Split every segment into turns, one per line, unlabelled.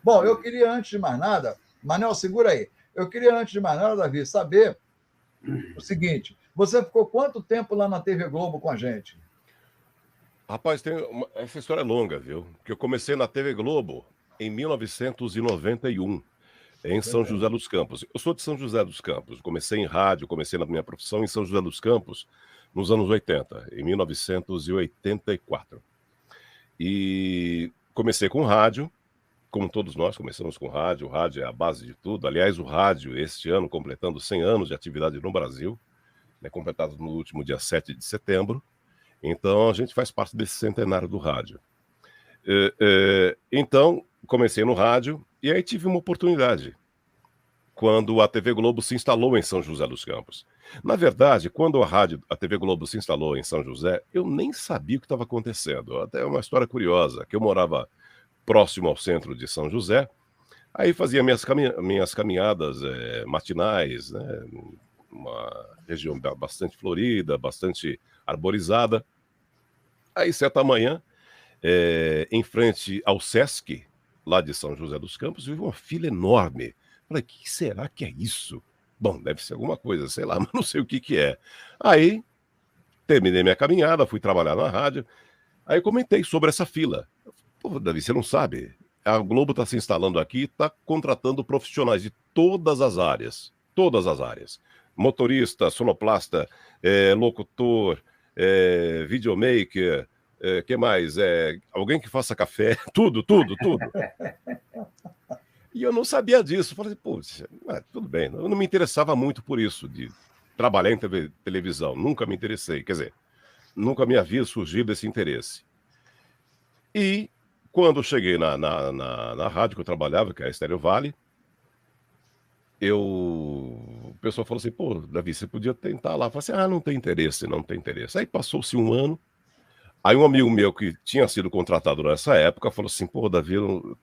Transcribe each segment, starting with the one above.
Bom, eu queria, antes de mais nada, Manel, segura aí. Eu queria, antes de mais nada, Davi, saber o seguinte: você ficou quanto tempo lá na TV Globo com a gente?
Rapaz, essa história é longa, viu? Porque eu comecei na TV Globo em 1991, em São José dos Campos. Eu sou de São José dos Campos. Comecei em rádio, comecei na minha profissão em São José dos Campos nos anos 80, em 1984. E comecei com rádio, como todos nós começamos com rádio. O rádio é a base de tudo. Aliás, o rádio, este ano, completando 100 anos de atividade no Brasil, né, completado no último dia 7 de setembro. Então, a gente faz parte desse centenário do rádio. Então, comecei no rádio e aí tive uma oportunidade quando a TV Globo se instalou em São José dos Campos. Na verdade, quando a TV Globo se instalou em São José, eu nem sabia o que estava acontecendo. Até uma história curiosa, que eu morava próximo ao centro de São José, aí fazia minhas caminhadas matinais, né? Uma região bastante florida, bastante arborizada. Aí, certa manhã, em frente ao Sesc, lá de São José dos Campos, viu uma fila enorme. Falei, o que será que é isso? Bom, deve ser alguma coisa, sei lá, mas não sei o que é. Aí, terminei minha caminhada, fui trabalhar na rádio, aí comentei sobre essa fila. Pô, Davi, você não sabe? A Globo está se instalando aqui, está contratando profissionais de todas as áreas. Todas as áreas. Motorista, sonoplasta, locutor, videomaker, que mais? Alguém que faça café, tudo. E eu não sabia disso. Falei, pô, tudo bem. Eu não me interessava muito por isso, de trabalhar em televisão. Nunca me interessei. Quer dizer, nunca me havia surgido esse interesse. E quando eu cheguei na rádio que eu trabalhava, que é a Estéreo Vale, o pessoal falou assim, pô, Davi, você podia tentar lá. Eu falei assim, não tem interesse. Aí passou-se um ano, aí um amigo meu que tinha sido contratado nessa época falou assim, pô, Davi, eu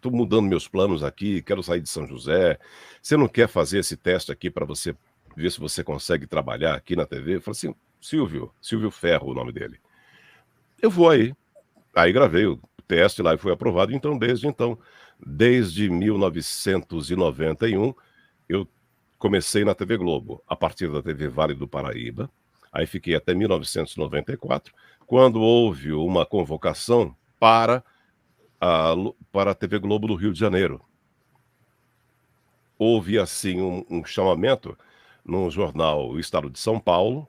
tô mudando meus planos aqui, quero sair de São José, você não quer fazer esse teste aqui para você ver se você consegue trabalhar aqui na TV? Eu falei assim, Silvio Ferro, o nome dele. Eu vou aí. Aí gravei o teste lá e foi aprovado. Então, desde 1991, eu comecei na TV Globo, a partir da TV Vale do Paraíba. Aí fiquei até 1994, quando houve uma convocação para a TV Globo do Rio de Janeiro. Houve, assim, um chamamento no jornal O Estado de São Paulo,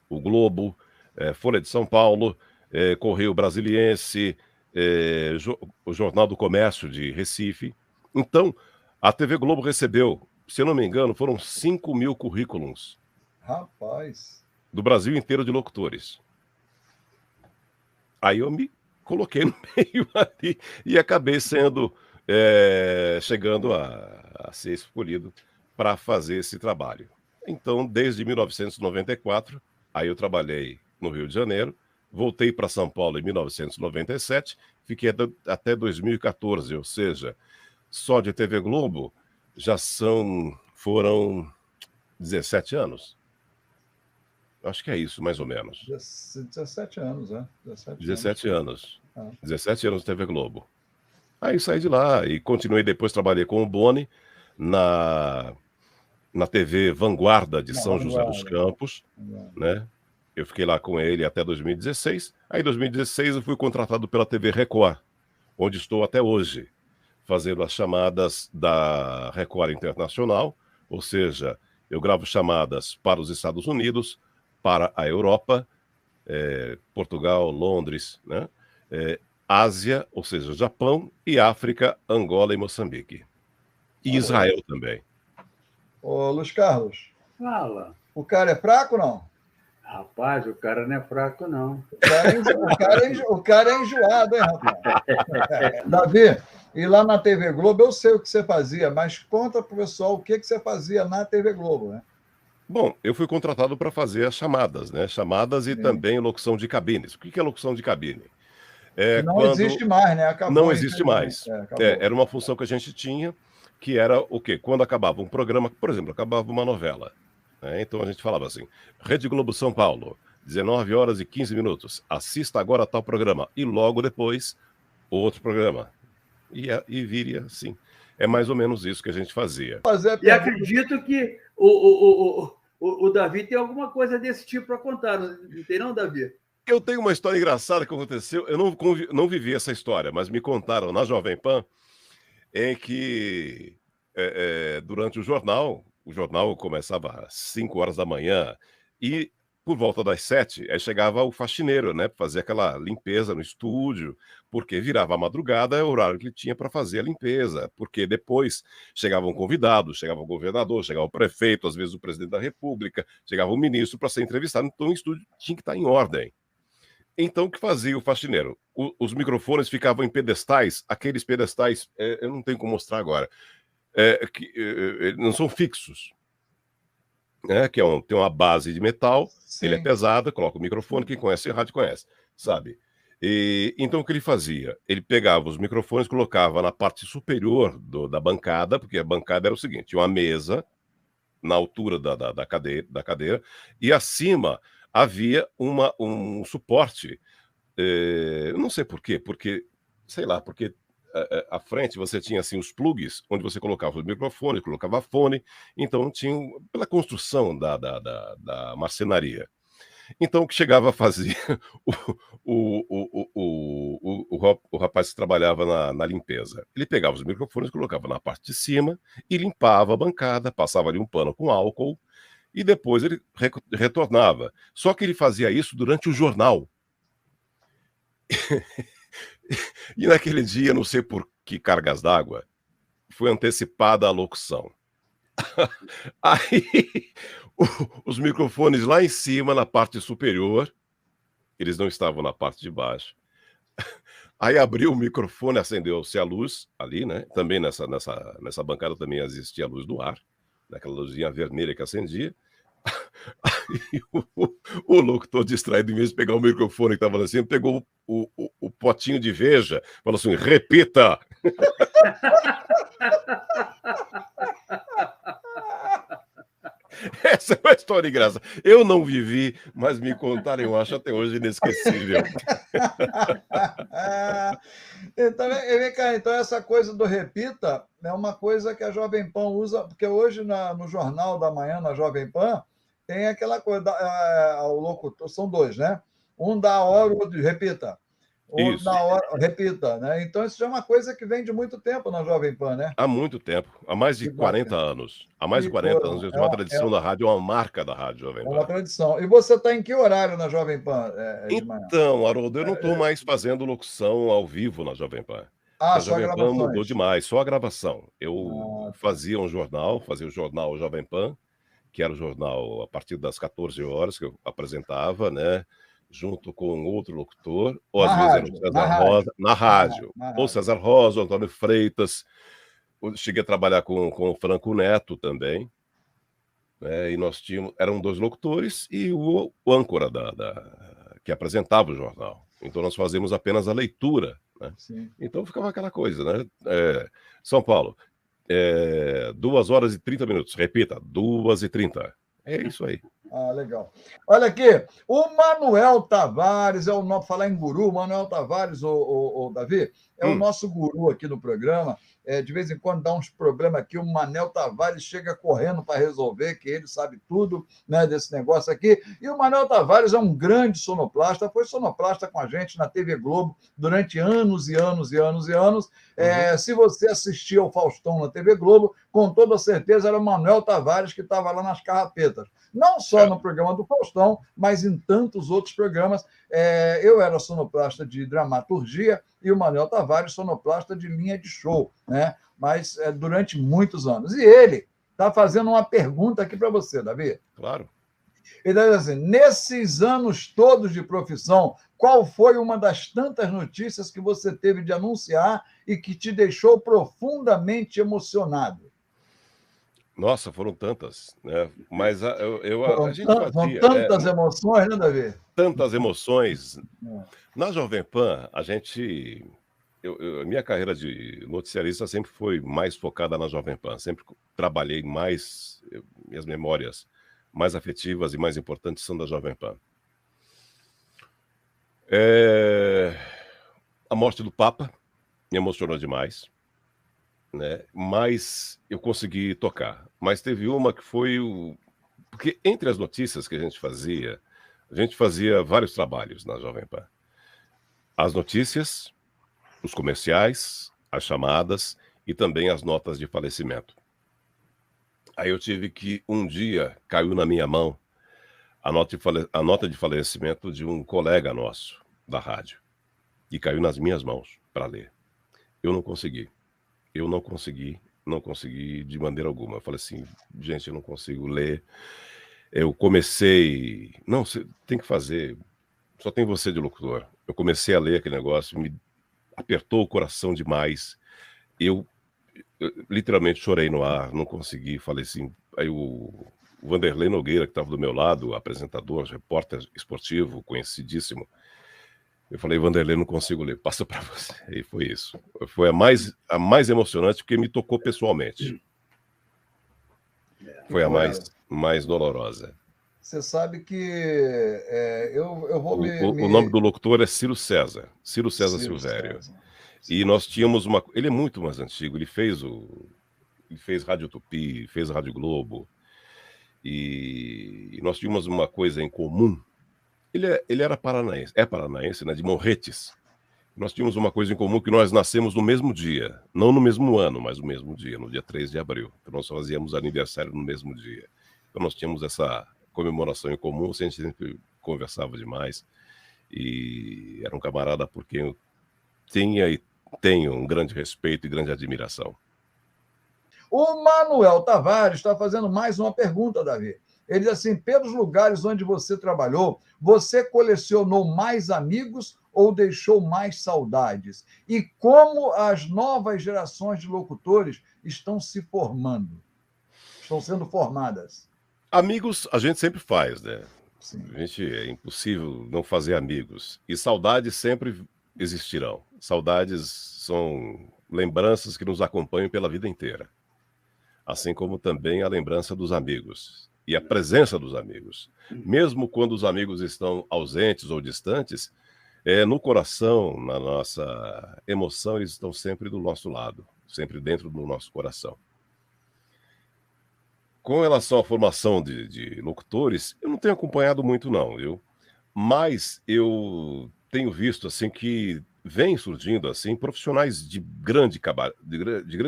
o Globo, Folha de São Paulo, Correio Brasiliense, o Jornal do Comércio de Recife. Então, a TV Globo recebeu, se eu não me engano, foram 5.000 currículos.
Rapaz.
Do Brasil inteiro de locutores. Aí eu me coloquei no meio ali e acabei chegando a ser escolhido para fazer esse trabalho. Então, desde 1994, aí eu trabalhei no Rio de Janeiro, voltei para São Paulo em 1997, fiquei até 2014, ou seja, só de TV Globo foram 17 anos. Acho que é isso, mais ou menos.
17 anos, né?
17 anos. 17 anos de TV Globo. Aí saí de lá e continuei, depois trabalhei com o Boni na TV Vanguarda de São José dos Campos, né? Eu fiquei lá com ele até 2016. Aí em 2016 eu fui contratado pela TV Record, onde estou até hoje, fazendo as chamadas da Record Internacional, ou seja, eu gravo chamadas para os Estados Unidos, para a Europa, Portugal, Londres, né? Ásia, ou seja, Japão, e África, Angola e Moçambique. E Israel também.
Ô, Luiz Carlos.
Fala.
O cara é fraco ou não?
Rapaz, o cara não é fraco, não.
O cara é enjoado, hein, rapaz? Davi, e lá na TV Globo, eu sei o que você fazia, mas conta para o pessoal o que você fazia na TV Globo, né?
Bom, eu fui contratado para fazer as chamadas, né? Chamadas e também locução de cabines. O que é locução de cabine?
Não existe mais, né? Acabou.
Não existe mais. Era uma função que a gente tinha, que era o quê? Quando acabava um programa, por exemplo, acabava uma novela. Né? Então a gente falava assim, Rede Globo São Paulo, 19 horas e 15 minutos. Assista agora a tal programa. E logo depois outro programa. E viria assim. É mais ou menos isso que a gente fazia.
E acredito que o Davi tem alguma coisa desse tipo para contar, não tem não, Davi?
Eu tenho uma história engraçada que aconteceu, eu não vivi essa história, mas me contaram na Jovem Pan, em que durante o jornal começava às 5 horas da manhã, e por volta das 7, aí chegava o faxineiro, né, para fazer aquela limpeza no estúdio, porque virava a madrugada, é o horário que ele tinha para fazer a limpeza, porque depois chegavam convidados, chegava o governador, chegava o prefeito, às vezes o presidente da República, chegava o ministro para ser entrevistado, então o estúdio tinha que estar em ordem. Então, o que fazia o faxineiro? Os microfones ficavam em pedestais, aqueles pedestais, eu não tenho como mostrar agora, não são fixos, que tem uma base de metal, ele é pesado, coloca o microfone, quem conhece rádio conhece, sabe? Então, o que ele fazia? Ele pegava os microfones, colocava na parte superior da bancada, porque a bancada era o seguinte, tinha uma mesa na altura da cadeira, e acima havia um suporte. Eu não sei por quê, porque, sei lá, porque à frente você tinha assim os plugs, onde você colocava o microfone, colocava fone, então tinha, pela construção da marcenaria. Então, o que chegava a fazer, o rapaz que trabalhava na limpeza, ele pegava os microfones, colocava na parte de cima e limpava a bancada, passava ali um pano com álcool, e depois ele retornava. Só que ele fazia isso durante o jornal. E naquele dia, não sei por que cargas d'água, foi antecipada a locução. Aí, os microfones lá em cima, na parte superior, eles não estavam na parte de baixo. Aí abriu o microfone, acendeu-se a luz ali, né? Também nessa bancada também existia a luz do ar, naquela luzinha vermelha que acendia. Aí o locutor distraído, em vez de pegar o microfone que estava lá assim, pegou o potinho de Veja, falou assim, repita! Essa é uma história engraçada. Eu não vivi, mas me contaram, eu acho até hoje inesquecível.
Então essa coisa do repita é uma coisa que a Jovem Pan usa, porque hoje no Jornal da Manhã, na Jovem Pan, tem aquela coisa, o locutor, são dois, né? Um dá a hora, o outro repita. Um dá a hora, repita, né? Então isso já é uma coisa que vem de muito tempo na Jovem Pan, né?
Há muito tempo, há mais de 40 anos. Há mais de 40 anos, isso é uma tradição da rádio, é uma marca da rádio Jovem Pan.
É uma tradição. E você está em que horário na Jovem Pan, de manhã?
Então, Haroldo, eu não estou mais fazendo locução ao vivo na Jovem Pan. A
só
Jovem Pan mudou
gravações.
demais, só a gravação. Eu fazia um jornal, fazia o jornal Jovem Pan, que era o jornal a partir das 14 horas que eu apresentava, né? Junto com outro locutor, ou às vezes era o César Rosa, na rádio. Ou César Rosa, ou Antônio Freitas. Eu cheguei a trabalhar com o Franco Neto também. E nós tínhamos, eram dois locutores e o âncora que apresentava o jornal. Então nós fazíamos apenas a leitura, né? Então ficava aquela coisa, né? São Paulo, 2 horas e 30 minutos. Repita, 2h30. É isso aí.
Legal. Olha aqui, o Manuel Tavares, falar em guru, o Manuel Tavares, o Davi, é o nosso guru aqui no programa. De vez em quando dá uns problemas aqui, o Manuel Tavares chega correndo para resolver, que ele sabe tudo, né, desse negócio aqui. E o Manuel Tavares é um grande sonoplasta, foi sonoplasta com a gente na TV Globo durante anos e anos e anos e anos. Se você assistia ao Faustão na TV Globo, com toda certeza era o Manuel Tavares que estava lá nas carrapetas. Não só no programa do Faustão, mas em tantos outros programas. Eu era sonoplasta de dramaturgia e o Manuel Tavares sonoplasta de linha de show, né? Mas durante muitos anos. E ele está fazendo uma pergunta aqui para você, Davi.
Claro.
Ele diz assim, nesses anos todos de profissão, qual foi uma das tantas notícias que você teve de anunciar e que te deixou profundamente emocionado?
Nossa, foram tantas, né? Mas a gente
São
fazia...
tantas emoções, né, Davi?
Tantas emoções. Na Jovem Pan, a gente... minha carreira de noticiarista sempre foi mais focada na Jovem Pan. Sempre trabalhei mais... Minhas memórias mais afetivas e mais importantes são da Jovem Pan. A morte do Papa, me emocionou demais, né? Mas eu consegui tocar. Mas teve uma que foi o... Porque entre as notícias que a gente fazia vários trabalhos na Jovem Pan. As notícias, os comerciais, as chamadas e também as notas de falecimento. Aí eu tive que, um dia, caiu na minha mão a nota de falecimento de um colega nosso da rádio. E caiu nas minhas mãos para ler. Eu não consegui. Eu não consegui, não consegui de maneira alguma. Eu falei assim, gente, eu não consigo ler. Eu comecei... Não, você tem que fazer. Só tem você de locutor. Eu comecei a ler aquele negócio, me apertou o coração demais. Eu literalmente chorei no ar, não consegui, falei assim. Aí o Vanderlei Nogueira, que estava do meu lado, apresentador, repórter esportivo, conhecidíssimo, eu falei, Vanderlei, não consigo ler, passa para você. E foi isso. Foi a mais emocionante, porque me tocou pessoalmente. Foi a mais dolorosa.
Você sabe que eu vou
O nome do locutor é Ciro César Silvério.
César.
E nós tínhamos uma... Ele é muito mais antigo, ele fez Rádio Tupi, fez Rádio Globo, e nós tínhamos uma coisa em comum. Ele era paranaense, né, de Morretes. Nós tínhamos uma coisa em comum, que nós nascemos no mesmo dia, não no mesmo ano, mas no mesmo dia, no dia 3 de abril. Então nós fazíamos aniversário no mesmo dia. Então nós tínhamos essa comemoração em comum, a gente sempre conversava demais, e era um camarada por quem eu tinha e tenho um grande respeito e grande admiração.
O Manuel Tavares está fazendo mais uma pergunta, Davi. Ele diz assim, pelos lugares onde você trabalhou, você colecionou mais amigos ou deixou mais saudades? E como as novas gerações de locutores estão se formando? Estão sendo formadas?
Amigos a gente sempre faz, né?
Sim.
É impossível não fazer amigos. E saudades sempre existirão. Saudades são lembranças que nos acompanham pela vida inteira. Assim como também a lembrança dos amigos e a presença dos amigos. Mesmo quando os amigos estão ausentes ou distantes, no coração, na nossa emoção, eles estão sempre do nosso lado, sempre dentro do nosso coração. Com relação à formação de locutores, eu não tenho acompanhado muito não, viu? Mas eu tenho visto assim que vem surgindo assim profissionais de grande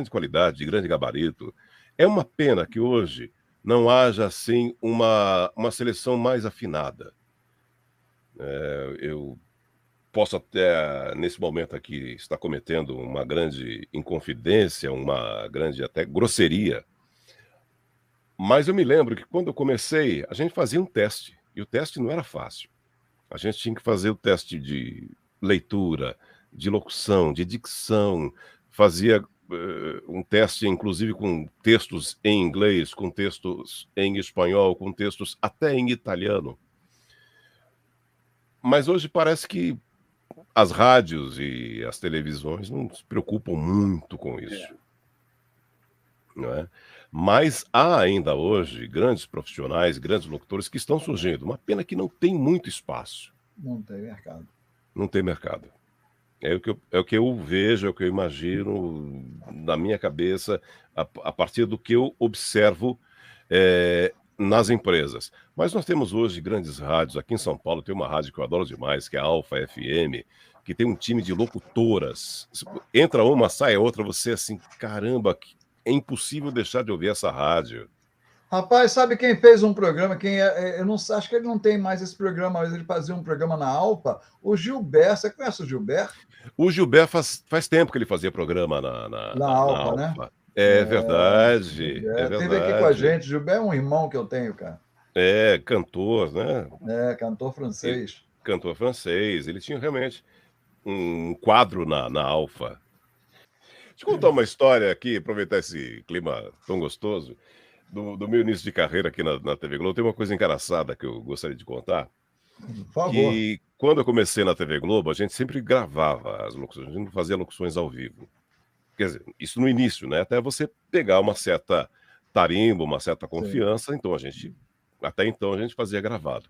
qualidade, de grande gabarito. É uma pena que hoje não haja assim uma seleção mais afinada. Eu posso até, nesse momento aqui, estar cometendo uma grande inconfidência, uma grande até grosseria. Mas eu me lembro que quando eu comecei, a gente fazia um teste, e o teste não era fácil. A gente tinha que fazer o teste de leitura, de locução, de dicção, fazia um teste, inclusive, com textos em inglês, com textos em espanhol, com textos até em italiano. Mas hoje parece que as rádios e as televisões não se preocupam muito com isso. Não é? Mas há ainda hoje grandes profissionais, grandes locutores que estão surgindo. Uma pena que não tem muito espaço.
Não tem mercado.
Não tem mercado. É o que eu vejo, é o que eu imagino na minha cabeça, a partir do que eu observo nas empresas. Mas nós temos hoje grandes rádios. Aqui em São Paulo tem uma rádio que eu adoro demais, que é a Alfa FM, que tem um time de locutoras. Entra uma, sai outra, você assim, caramba, é impossível deixar de ouvir essa rádio.
Rapaz, sabe quem fez um programa? Eu não acho que ele não tem mais esse programa, mas ele fazia um programa na Alpa. O Gilberto, você conhece o Gilberto?
O Gilberto faz tempo que ele fazia programa na
Alpa, né?
É verdade, é verdade.
Esteve aqui com a gente. Gilberto é um irmão que eu tenho, cara.
É, cantor, né?
Cantor francês.
Cantor francês. Ele tinha realmente um quadro na Alfa. Deixa eu contar uma história aqui, aproveitar esse clima tão gostoso. Do meu início de carreira aqui na TV Globo, tem uma coisa engraçada que eu gostaria de contar.
Por favor.
Que quando eu comecei na TV Globo, a gente sempre gravava as locuções, a gente não fazia locuções ao vivo. Quer dizer, isso no início, né? Até você pegar uma certa tarimba, uma certa confiança, então até então a gente fazia gravado.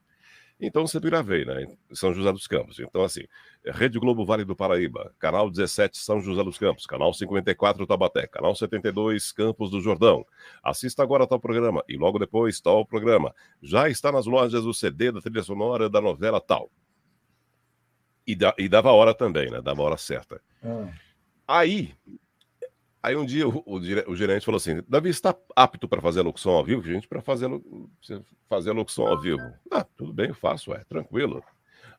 Então, sempre gravei, né? Em São José dos Campos. Então, assim, Rede Globo Vale do Paraíba, canal 17 São José dos Campos, canal 54 Taubaté, canal 72 Campos do Jordão. Assista agora tal programa e logo depois tal programa. Já está nas lojas o CD da trilha sonora da novela tal. E dava hora também, né? Dava hora certa. Aí um dia o gerente falou assim: Davi, está apto para fazer a locução ao vivo? Gente, para fazer a locução ao vivo. Ah, tudo bem, eu faço, tranquilo.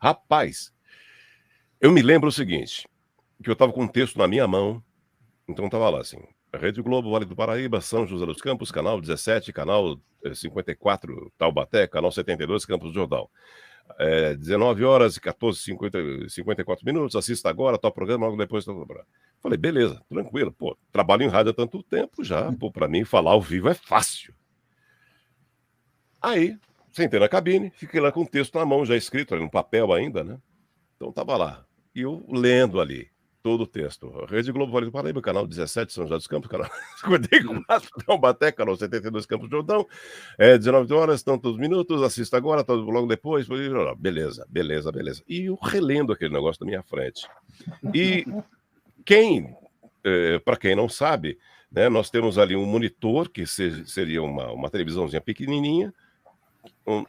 Rapaz, eu me lembro o seguinte, que eu estava com um texto na minha mão, então estava lá assim, Rede Globo, Vale do Paraíba, São José dos Campos, canal 17, canal 54, Taubaté, canal 72, Campos do Jordão. 19 horas e 54 minutos, assista agora, tal programa, logo depois tal programa. Falei, beleza, tranquilo, pô, trabalho em rádio há tanto tempo já, pô, pra mim falar ao vivo é fácil. Aí, sentei na cabine, fiquei lá com o texto na mão, já escrito, ali no papel ainda, né? Então tava lá, e eu lendo ali, todo o texto. Rede Globo Vale do Paraíba, canal 17, São José dos Campos, canal 54, Taubaté, canal 72, Campos do Jordão, 19 horas, tantos minutos, assista agora, logo depois, beleza. E eu relendo aquele negócio na minha frente. E para quem não sabe, né, nós temos ali um monitor, que seria uma televisãozinha pequenininha,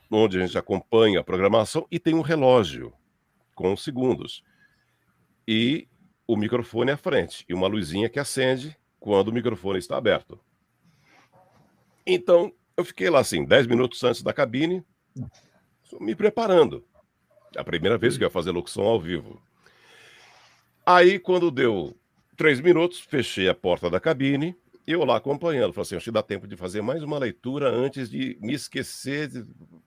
onde a gente acompanha a programação, e tem um relógio com segundos. E o microfone à frente, e uma luzinha que acende quando o microfone está aberto. Então, eu fiquei lá assim, 10 minutos antes da cabine, me preparando. A primeira vez que eu ia fazer locução ao vivo. Aí, quando deu 3 minutos, fechei a porta da cabine, eu lá acompanhando. Falei assim, acho que dá tempo de fazer mais uma leitura antes de me esquecer,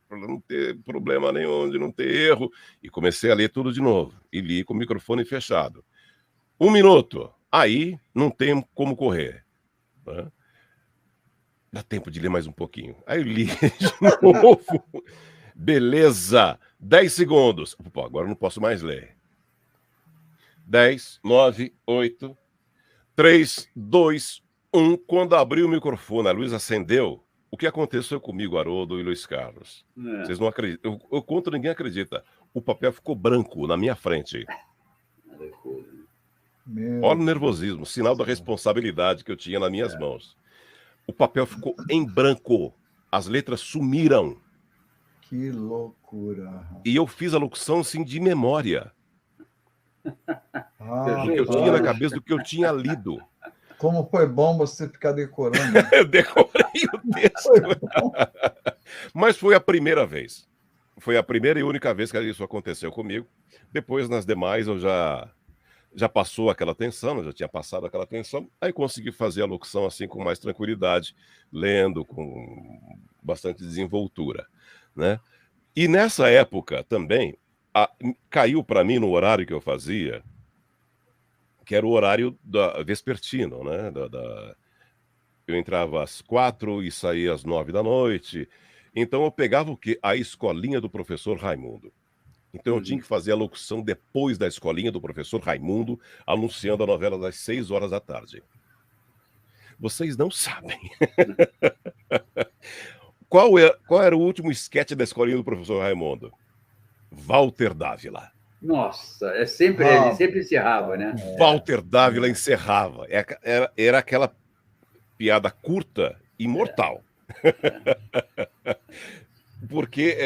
para não ter problema nenhum, de não ter erro. E comecei a ler tudo de novo. E li com o microfone fechado. 1 minuto. Aí não tem como correr. Né? Dá tempo de ler mais um pouquinho. Aí eu li de novo. Beleza. 10 segundos. Pô, agora eu não posso mais ler. 10, 9, 8, 3, 2, 1. Quando abriu o microfone, a luz acendeu. O que aconteceu comigo, Haroldo e Luiz Carlos? Vocês não acreditam. Eu conto, ninguém acredita. O papel ficou branco na minha frente. Olha o nervosismo, sinal da responsabilidade que eu tinha nas minhas mãos. O papel ficou em branco. As letras sumiram.
Que loucura.
E eu fiz a locução, assim, de memória.
Do
que eu tinha na cabeça, do que eu tinha lido.
Como foi bom você ficar decorando.
Eu decorei o texto. Mas foi a primeira vez. Foi a primeira e única vez que isso aconteceu comigo. Depois, nas demais, eu já passou aquela tensão, eu já tinha passado aquela tensão, aí consegui fazer a locução assim com mais tranquilidade, lendo com bastante desenvoltura, né? E nessa época também, caiu para mim no horário que eu fazia, que era o horário vespertino, né? Eu entrava às 4 e saía às 9 da noite, então eu pegava o quê? A escolinha do professor Raimundo. Então eu tinha que fazer a locução depois da escolinha do professor Raimundo, anunciando a novela das 6 horas da tarde. Vocês não sabem. Qual era o último esquete da escolinha do professor Raimundo? Walter Dávila.
Nossa, ele sempre encerrava, né?
Walter Dávila encerrava. Era aquela piada curta e mortal. Porque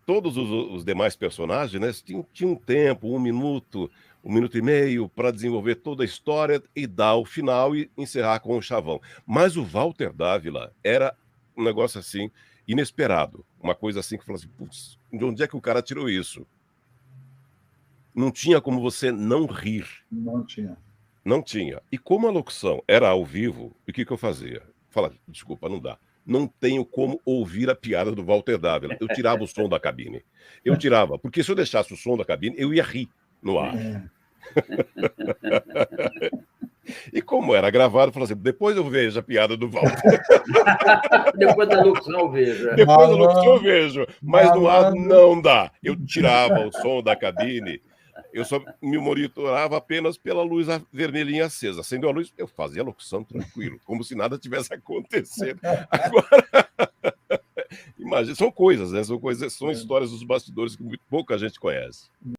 todos os demais personagens, né, tinham um tempo, 1 minuto, 1 minuto e meio, para desenvolver toda a história e dar o final e encerrar com o chavão. Mas o Walter Dávila era um negócio assim, inesperado. Uma coisa assim que falou assim, putz, de onde é que o cara tirou isso? Não tinha como você não rir.
Não tinha.
Não tinha. E como a locução era ao vivo, o que eu fazia? Fala, desculpa, não dá. Não tenho como ouvir a piada do Walter Dávila. Eu tirava o som da cabine. Eu tirava, porque se eu deixasse o som da cabine, eu ia rir no ar. E como era gravado, eu falei assim, depois eu vejo a piada do Walter.
Depois da locução eu vejo.
Depois da locução eu vejo. Mas no ar não dá. Eu tirava o som da cabine. Eu só me monitorava apenas pela luz vermelhinha acesa. Acendeu a luz, eu fazia a locução tranquilo, como se nada tivesse acontecendo. Agora, Imagina, são coisas, né? São histórias dos bastidores que muito pouca gente conhece.